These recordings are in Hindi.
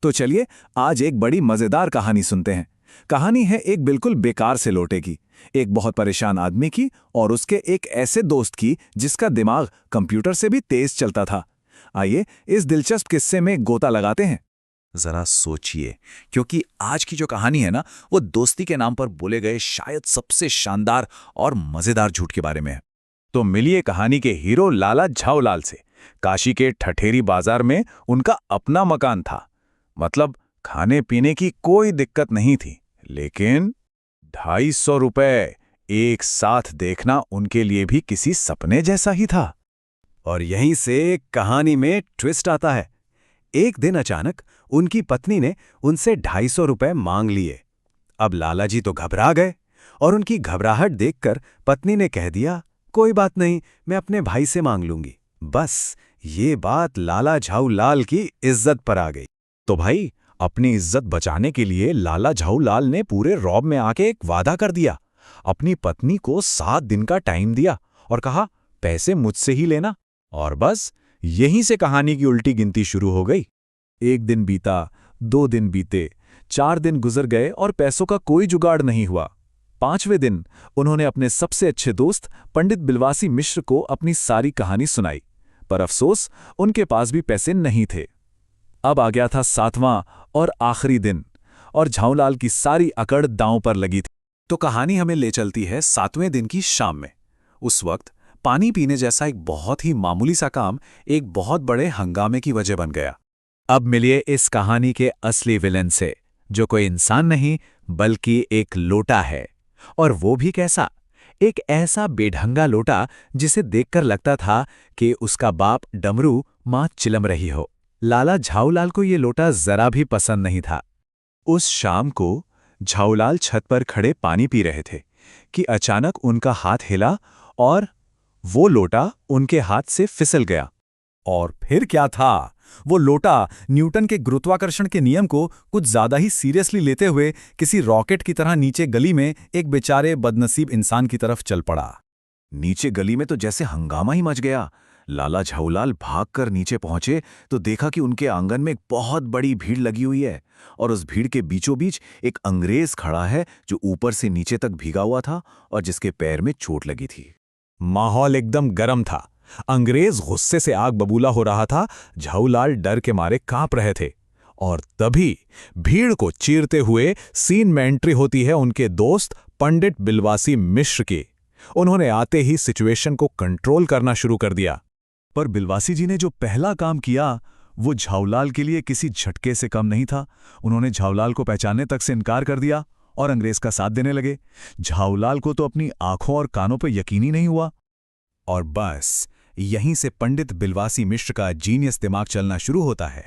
तो चलिए आज एक बड़ी मजेदार कहानी सुनते हैं। कहानी है एक बिल्कुल बेकार से लोटे की, एक बहुत परेशान आदमी की और उसके एक ऐसे दोस्त की जिसका दिमाग कंप्यूटर से भी तेज चलता था। आइए इस दिलचस्प किस्से में गोता लगाते हैं। जरा सोचिए, क्योंकि आज की जो कहानी है ना, वो दोस्ती के नाम पर बोले गए शायद सबसे शानदार और मजेदार झूठ के बारे में है। तो मिलिए कहानी के हीरो लाला झाऊलाल से। काशी के ठठेरी बाजार में उनका अपना मकान था। मतलब खाने पीने की कोई दिक्कत नहीं थी, लेकिन 250 रुपए एक साथ देखना उनके लिए भी किसी सपने जैसा ही था। और यहीं से कहानी में ट्विस्ट आता है। एक दिन अचानक उनकी पत्नी ने उनसे 250 रुपए मांग लिए। अब लाला जी तो घबरा गए और उनकी घबराहट देखकर पत्नी ने कह दिया, कोई बात नहीं, मैं अपने भाई से मांग लूंगी। बस ये बात लाला झाऊलाल की इज्जत पर आ गई। तो भाई, अपनी इज्जत बचाने के लिए लाला झाऊलाल ने पूरे रौब में आके एक वादा कर दिया। अपनी पत्नी को 7 दिन का टाइम दिया और कहा, पैसे मुझसे ही लेना। और बस यहीं से कहानी की उल्टी गिनती शुरू हो गई। 1 दिन बीता, 2 दिन बीते, 4 दिन गुजर गए और पैसों का कोई जुगाड़ नहीं हुआ। 5वें दिन उन्होंने अपने सबसे अच्छे दोस्त पंडित बिलवासी मिश्र को अपनी सारी कहानी सुनाई, पर अफसोस उनके पास भी पैसे नहीं थे। अब आ गया था 7वां और आखिरी दिन और झाऊलाल की सारी अकड़ दांव पर लगी थी। तो कहानी हमें ले चलती है 7वें दिन की शाम में। उस वक्त पानी पीने जैसा एक बहुत ही मामूली सा काम एक बहुत बड़े हंगामे की वजह बन गया। अब मिलिए इस कहानी के असली विलेन से, जो कोई इंसान नहीं बल्कि एक लोटा है। और वो भी कैसा? एक ऐसा बेढंगा लोटा जिसे देखकर लगता था कि उसका बाप डमरू मां चिलम रही हो। लाला झाऊलाल को ये लोटा जरा भी पसंद नहीं था। उस शाम को झाऊलाल छत पर खड़े पानी पी रहे थे कि अचानक उनका हाथ हिला और वो लोटा उनके हाथ से फिसल गया। और फिर क्या था, वो लोटा न्यूटन के गुरुत्वाकर्षण के नियम को कुछ ज्यादा ही सीरियसली लेते हुए किसी रॉकेट की तरह नीचे गली में एक बेचारे बदनसीब इंसान की तरफ चल पड़ा। नीचे गली में तो जैसे हंगामा ही मच गया। लाला झाऊलाल भागकर नीचे पहुंचे तो देखा कि उनके आंगन में एक बहुत बड़ी भीड़ लगी हुई है और उस भीड़ के बीचों बीच एक अंग्रेज खड़ा है जो ऊपर से नीचे तक भीगा हुआ था और जिसके पैर में चोट लगी थी। माहौल एकदम गर्म था। अंग्रेज गुस्से से आग बबूला हो रहा था। झाऊलाल डर के मारे कांप रहे थे। और तभी भीड़ को चीरते हुए सीन में एंट्री होती है उनके दोस्त पंडित बिलवासी मिश्र की। उन्होंने आते ही सिचुएशन को कंट्रोल करना शुरू कर दिया। पर बिलवासी जी ने जो पहला काम किया वो झाऊलाल के लिए किसी झटके से कम नहीं था। उन्होंने झाऊलाल को पहचानने तक से इनकार कर दिया और अंग्रेज का साथ देने लगे। झाऊलाल को तो अपनी आंखों और कानों पर यकीन ही नहीं हुआ। और बस यहीं से पंडित बिलवासी मिश्र का जीनियस दिमाग चलना शुरू होता है।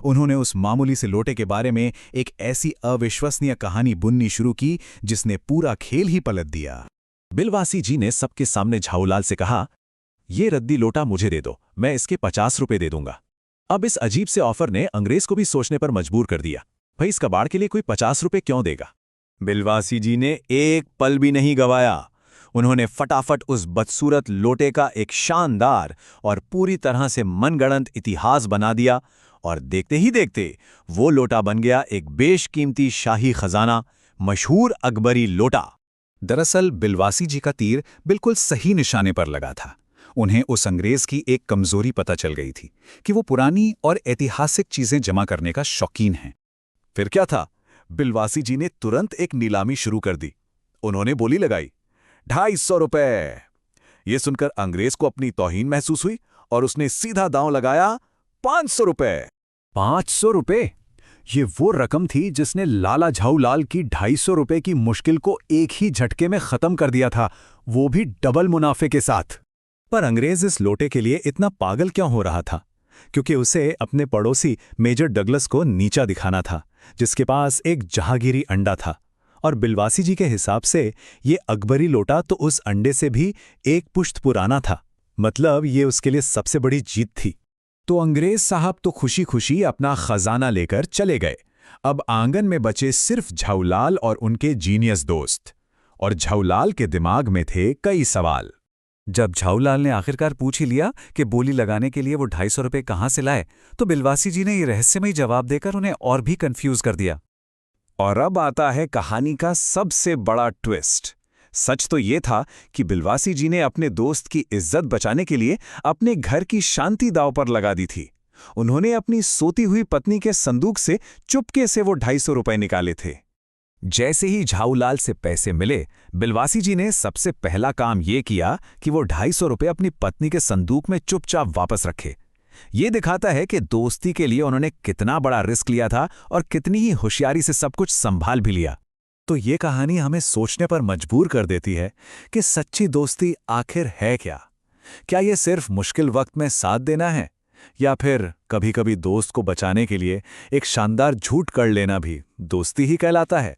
उन्होंने उस मामूली से लोटे के बारे में एक ऐसी अविश्वसनीय कहानी बुननी शुरू की जिसने पूरा खेल ही पलट दिया। बिलवासी जी ने सबके सामने झाऊलाल से कहा, ये रद्दी लोटा मुझे दे दो, मैं इसके 50 रुपए दे दूंगा। अब इस अजीब से ऑफर ने अंग्रेज को भी सोचने पर मजबूर कर दिया। भाई, इस कबाड़ के लिए कोई 50 रुपए क्यों देगा? बिलवासी जी ने एक पल भी नहीं गवाया। उन्होंने फटाफट उस बदसूरत लोटे का एक शानदार और पूरी तरह से मनगढ़ंत इतिहास बना दिया और देखते ही देखते वो लोटा बन गया एक बेशकीमती शाही खजाना, मशहूर अकबरी लोटा। दरअसल बिलवासी जी का तीर बिल्कुल सही निशाने पर लगा था। उन्हें उस अंग्रेज की एक कमजोरी पता चल गई थी कि वो पुरानी और ऐतिहासिक चीजें जमा करने का शौकीन हैं। फिर क्या था, बिलवासी जी ने तुरंत एक नीलामी शुरू कर दी। उन्होंने बोली लगाई, 250 रुपए। ये सुनकर अंग्रेज को अपनी तौहीन महसूस हुई और उसने सीधा दांव लगाया 500 रुपए। 500 रुपए, ये वो रकम थी जिसने लाला झाऊलाल की 250 रुपए की मुश्किल को एक ही झटके में खत्म कर दिया था, वो भी डबल मुनाफे के साथ। पर अंग्रेज इस लोटे के लिए इतना पागल क्यों हो रहा था? क्योंकि उसे अपने पड़ोसी मेजर डगलस को नीचा दिखाना था, जिसके पास एक जहांगीरी अंडा था। और बिलवासी जी के हिसाब से ये अकबरी लोटा तो उस अंडे से भी एक पुश्त पुराना था। मतलब ये उसके लिए सबसे बड़ी जीत थी। तो अंग्रेज साहब तो खुशी खुशी अपना खजाना लेकर चले गए। अब आंगन में बचे सिर्फ झाऊलाल और उनके जीनियस दोस्त। और झाऊलाल के दिमाग में थे कई सवाल। जब झाऊलाल ने आखिरकार पूछ ही लिया कि बोली लगाने के लिए वो 250 रुपये कहाँ से लाए, तो बिलवासी जी ने ये रहस्यमयी जवाब देकर उन्हें और भी कंफ्यूज कर दिया। और अब आता है कहानी का सबसे बड़ा ट्विस्ट। सच तो ये था कि बिलवासी जी ने अपने दोस्त की इज्जत बचाने के लिए अपने घर की शांति दांव पर लगा दी थी। उन्होंने अपनी सोती हुई पत्नी के संदूक से चुपके से वो 250 रुपए निकाले थे। जैसे ही झाऊलाल से पैसे मिले, बिलवासी जी ने सबसे पहला काम ये किया कि वो 250 रुपए अपनी पत्नी के संदूक में चुपचाप वापस रखे। ये दिखाता है कि दोस्ती के लिए उन्होंने कितना बड़ा रिस्क लिया था और कितनी ही होशियारी से सब कुछ संभाल भी लिया। तो ये कहानी हमें सोचने पर मजबूर कर देती है कि सच्ची दोस्ती आखिर है क्या? क्या ये सिर्फ मुश्किल वक्त में साथ देना है, या फिर कभी-कभी दोस्त को बचाने के लिए एक शानदार झूठ कर लेना भी दोस्ती ही कहलाता है?